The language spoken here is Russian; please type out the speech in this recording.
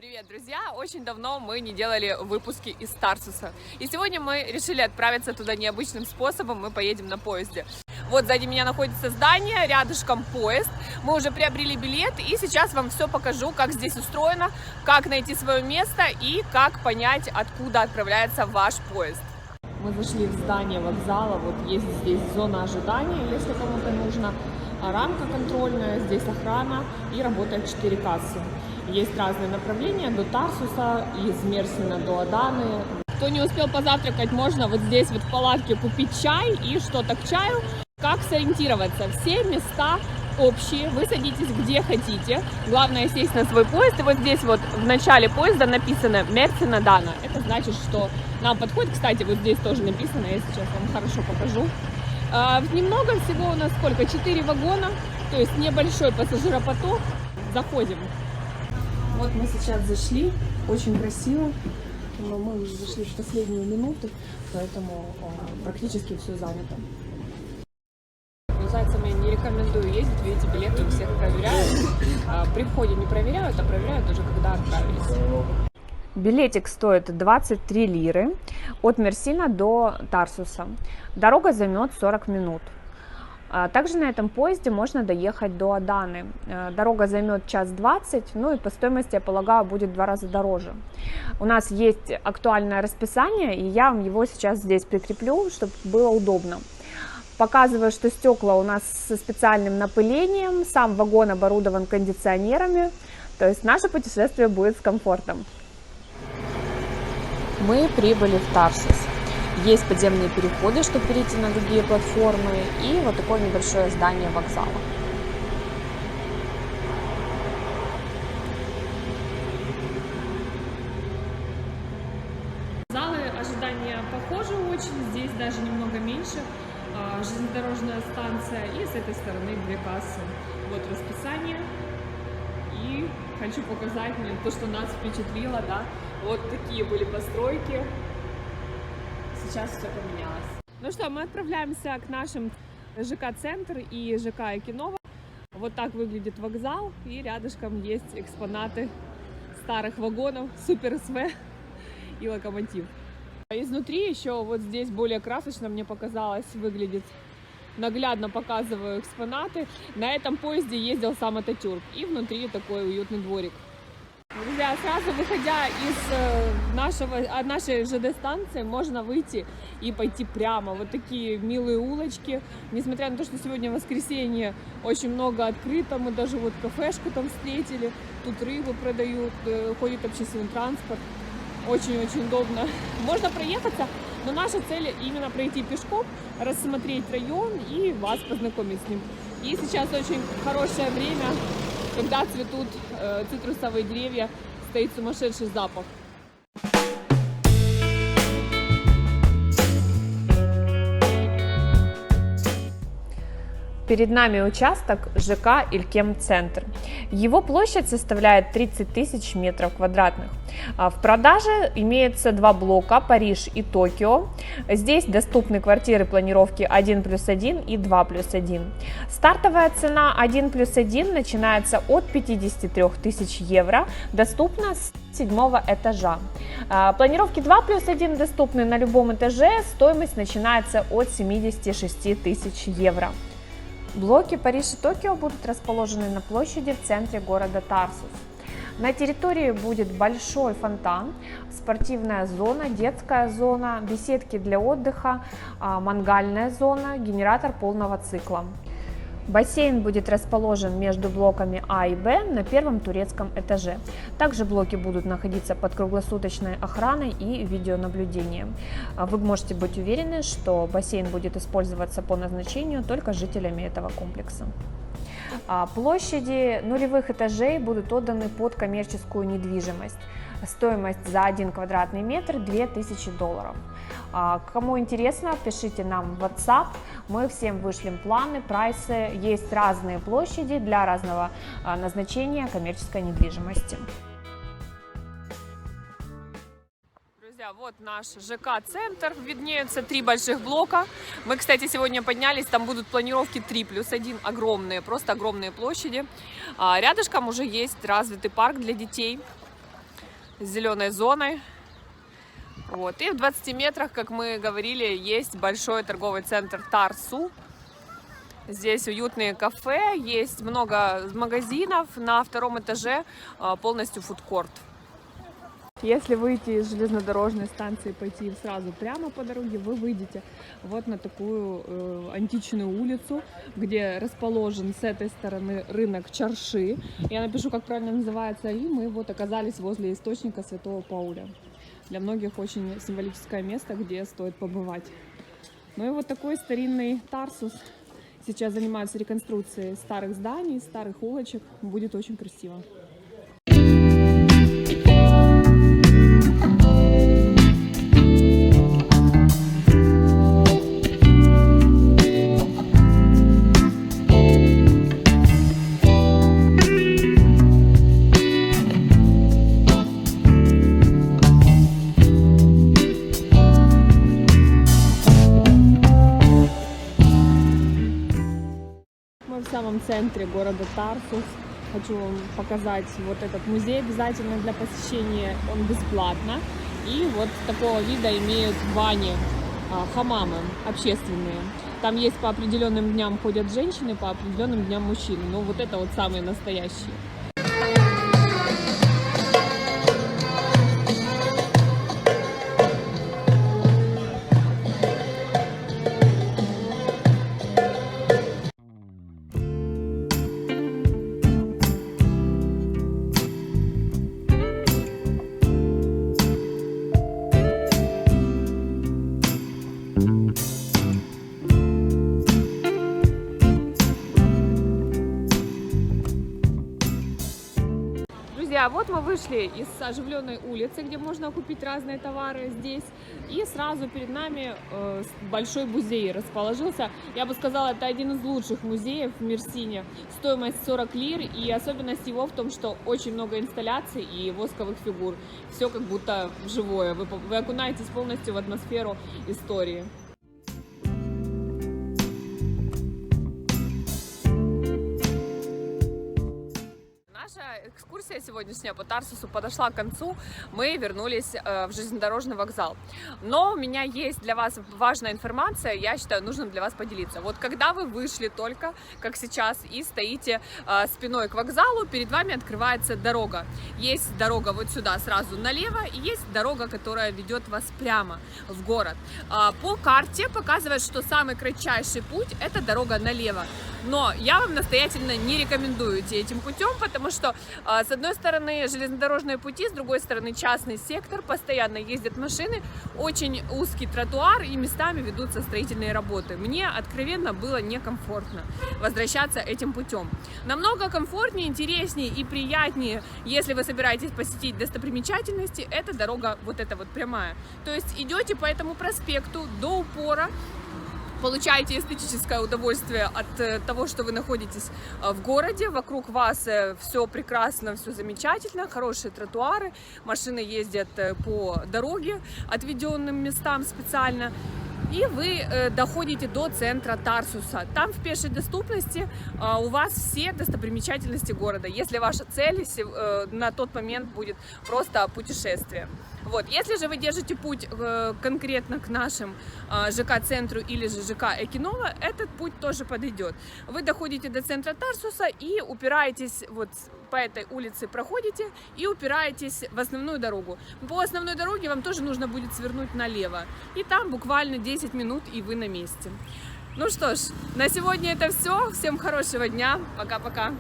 Привет, друзья! Очень давно мы не делали выпуски из Тарсуса. И сегодня мы решили отправиться туда необычным способом. Мы поедем на поезде. Вот сзади меня находится здание, рядышком поезд. Мы уже приобрели билет и сейчас вам все покажу, как здесь устроено, как найти свое место и как понять, откуда отправляется ваш поезд. Мы зашли в здание вокзала. Вот есть здесь зона ожидания, если кому-то нужно. Рамка контрольная, здесь охрана и работает 4 кассы. Есть разные направления до Тарсуса, из Мерсина до Аданы. Кто не успел позавтракать, можно вот здесь вот в палатке купить чай и что-то к чаю. Как сориентироваться? Все места общие, вы садитесь где хотите. Главное сесть на свой поезд. И вот здесь вот в начале поезда написано Мерсин Адана. Это значит, что нам подходит. Кстати, вот здесь тоже написано, я сейчас вам хорошо покажу. Немного всего у нас сколько? 4 вагона, то есть небольшой пассажиропоток. Заходим. Вот мы сейчас зашли, очень красиво, но мы уже зашли в последние минуты, поэтому практически все занято. Но зайцам я не рекомендую ездить, видите, билеты у всех проверяют. При входе не проверяют, а проверяют уже когда отправились. Билетик стоит 23 лиры от Мерсина до Тарсуса. Дорога займет 40 минут. Также на этом поезде можно доехать до Аданы. Дорога займет 1:20, ну и по стоимости, я полагаю, будет в 2 раза дороже. У нас есть актуальное расписание, и я вам его сейчас здесь прикреплю, чтобы было удобно. Показываю, что стекла у нас со специальным напылением, сам вагон оборудован кондиционерами, то есть наше путешествие будет с комфортом. Мы прибыли в Тарсус. Есть подземные переходы, чтобы перейти на другие платформы, и вот такое небольшое здание вокзала. Залы ожидания похожи очень, здесь даже немного меньше. Железнодорожная станция, и с этой стороны 2 кассы. Вот расписание. И хочу показать мне то, что нас впечатлило, да. Вот такие были постройки. Сейчас все поменялось. Ну что, мы отправляемся к нашим ЖК-центр и ЖК Экинова. Вот так выглядит вокзал, и рядышком есть экспонаты старых вагонов, Супер СВ и локомотив. Изнутри еще вот здесь более красочно, мне показалось, выглядит. Наглядно показываю экспонаты. На этом поезде ездил сам Ататюрк, и внутри такой уютный дворик. Друзья, сразу выходя из нашей ЖД-станции, можно выйти и пойти прямо. Вот такие милые улочки. Несмотря на то, что сегодня воскресенье, очень много открыто. Мы даже вот кафешку там встретили. Тут рыбу продают, ходит общественный транспорт. Очень-очень удобно. Можно проехаться, но наша цель именно пройти пешком, рассмотреть район и вас познакомить с ним. И сейчас очень хорошее время, когда цветут цитрусовые деревья, стоит сумасшедший запах. Перед нами участок ЖК Илькем-центр. Его площадь составляет 30 тысяч метров квадратных. В продаже имеется 2 блока, Париж и Токио. Здесь доступны квартиры планировки 1+1 и 2+1. Стартовая цена 1+1 начинается от 53 тысяч евро, доступна с 7-го этажа. Планировки 2+1 доступны на любом этаже, стоимость начинается от 76 тысяч евро. Блоки Париж и Токио будут расположены на площади в центре города Тарсус. На территории будет большой фонтан, спортивная зона, детская зона, беседки для отдыха, мангальная зона, генератор полного цикла. Бассейн будет расположен между блоками А и Б на 1-м турецком этаже. Также блоки будут находиться под круглосуточной охраной и видеонаблюдением. Вы можете быть уверены, что бассейн будет использоваться по назначению только жителями этого комплекса. Площади нулевых этажей будут отданы под коммерческую недвижимость. Стоимость за 1 квадратный метр $2000. Кому интересно, пишите нам в WhatsApp, мы всем вышлем планы, прайсы. Есть разные площади для разного назначения коммерческой недвижимости. Друзья, вот наш ЖК-центр, виднеются 3 больших блока. Мы, кстати, сегодня поднялись, там будут планировки 3+1, огромные, просто огромные площади. Рядышком уже есть развитый парк для детей. с зеленой зоной. Вот. И в 20 метрах, как мы говорили, есть большой торговый центр Тарсу. Здесь уютные кафе, есть много магазинов, на втором этаже полностью фудкорт. Если выйти из железнодорожной станции и пойти сразу прямо по дороге, вы выйдете вот на такую античную улицу, где расположен с этой стороны рынок Чарши. Я напишу, как правильно называется, и мы вот оказались возле источника Святого Пауля. Для многих очень символическое место, где стоит побывать. Ну и вот такой старинный Тарсус. Сейчас занимаются реконструкцией старых зданий, старых улочек. Будет очень красиво. В самом центре города Тарсус. Хочу вам показать вот этот музей, обязательно для посещения, он бесплатно. И вот такого вида имеют бани, хамамы общественные. Там есть по определенным дням ходят женщины, по определенным дням мужчины. Но вот это вот самые настоящие. Друзья, вот мы вышли из оживленной улицы, где можно купить разные товары здесь, и сразу перед нами большой музей расположился. Я бы сказала, это один из лучших музеев в Мерсине. Стоимость 40 лир, и особенность его в том, что очень много инсталляций и восковых фигур. Все как будто живое. Вы окунаетесь полностью в атмосферу истории. Наша экскурсия сегодняшняя по Тарсусу подошла к концу. Мы вернулись в железнодорожный вокзал. Но у меня есть для вас важная информация, я считаю, нужно для вас поделиться. Вот когда вы вышли только, как сейчас, и стоите спиной к вокзалу, перед вами открывается дорога. Есть дорога вот сюда сразу налево, и есть дорога, которая ведет вас прямо в город. По карте показывает, что самый кратчайший путь – это дорога налево. Но я вам настоятельно не рекомендую идти этим путем, потому что с одной стороны железнодорожные пути, с другой стороны частный сектор, постоянно ездят машины, очень узкий тротуар и местами ведутся строительные работы. Мне откровенно было некомфортно возвращаться этим путем. Намного комфортнее, интереснее и приятнее, если вы собираетесь посетить достопримечательности, это дорога вот эта вот прямая. То есть идете по этому проспекту до упора, получаете эстетическое удовольствие от того, что вы находитесь в городе, вокруг вас все прекрасно, все замечательно, хорошие тротуары, машины ездят по дороге, отведенным местам специально. И вы доходите до центра Тарсуса. Там в пешей доступности у вас все достопримечательности города, если ваша цель на тот момент будет просто путешествие. Вот. Если же вы держите путь конкретно к нашим ЖК-центру или же ЖК Экинова, этот путь тоже подойдет. Вы доходите до центра Тарсуса и упираетесь, вот по этой улице проходите и упираетесь в основную дорогу. По основной дороге вам тоже нужно будет свернуть налево. И там буквально 10 минут, и вы на месте. Ну что ж, на сегодня это все. Всем хорошего дня. Пока-пока.